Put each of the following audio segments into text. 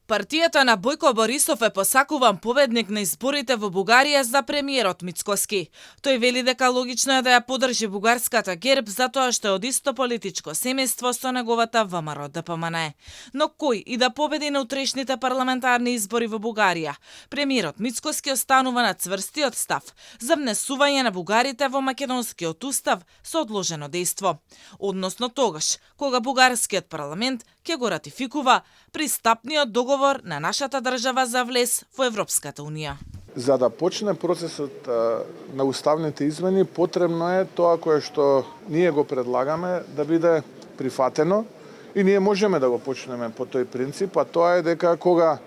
Партијата на Бојко Борисов е посакуван победник на изборите во Бугарија за премиерот Мицкоски. Тој вели дека логично е да ја поддржи бугарската ГЕРБ затоа што е од исто политичко семејство со неговата ВМРО ДПМН. Но кој и да победи на утрешните парламентарни избори во Бугарија, премиерот Мицкоски останува на цврстиот став за внесување на бугарите во македонскиот устав со одложено дејство. Односно тогаш, кога бугарскиот парламент ќе го ратификува пристапниот договор на нашата држава за влез во Европската Унија. За да почне процесот на уставните измени, потребно е тоа кое што ние го предлагаме да биде прифатено и ние можеме да го почнеме по тој принцип, а тоа е дека кога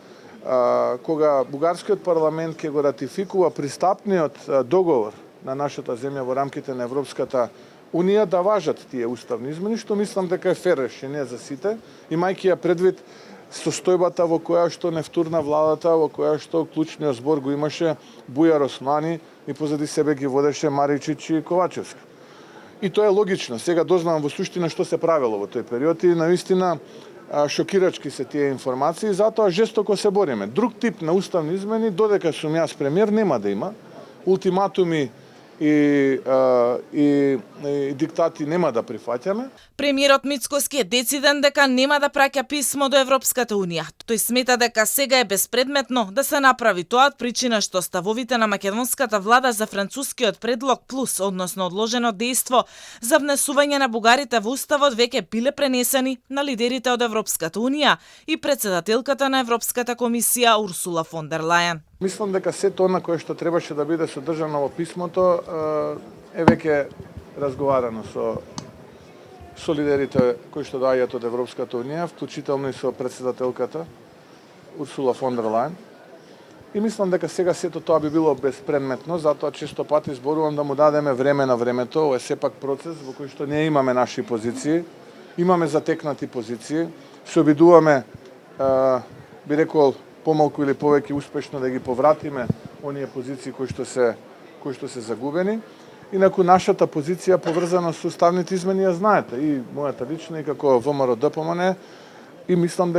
бугарскиот парламент ќе го ратификува пристапниот договор на нашата земја во рамките на Европската Унија, да важат тие уставни измени, што мислам дека е фер решение за сите, имајќи ја предвид состојбата во која што не втурна владата, во која што клучниот збор го имаше Бујар Османи и позади себе ги водеше Маричич и Ковачевски. И тоа е логично. Сега дознавам во суштина што се правело во тој период и наистина шокирачки се тие информации, затоа жестоко се бориме. Друг тип на уставни измени, додека сум јас премиер, нема да има. Ултиматуми и диктати нема да прифаќаме. Премиерот Мицкоски е дециден дека нема да праќа писмо до Европската Унија. Тој смета дека сега е безпредметно да се направи тоа од причина што ставовите на македонската влада за францускиот предлог плюс, односно одложено дејство за внесување на бугарите во уставот веќе биле пренесени на лидерите од Европската Унија и претседателката на Европската комисија Урсула фон дер Лајен. Мислам дека сето она кое што требаше да биде содржано во писмото е веќе разговарано со лидерите кои што доаѓаат од Европската Унија, вклучително и со претседателката Урсула фон дер Лајен. И мислам дека сега сето тоа би било безпредметно, затоа често пати зборувам да му дадеме време на времето. Ова е сепак процес во кој што ние имаме наши позиции, имаме затекнати позиции, се обидуваме, би рекол, помалку или повеќе успешно да ги повратиме оние позиции кои што се загубени. Инаку нашата позиција поврзана со уставните измени ја знаете, и мојата лична и како ВМРО ДПМН, и мислам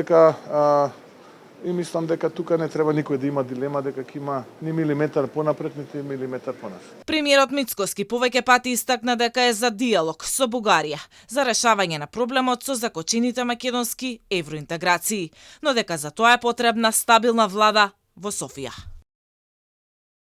дека тука не треба никој да има дилема дека ќе има ни милиметар понапред, нити милиметар поназад. Премиерот Мицкоски повеќе пати истакна дека е за диалог со Бугарија, за решавање на проблемот со закочените македонски евроинтеграции, но дека за тоа е потребна стабилна влада во Софија.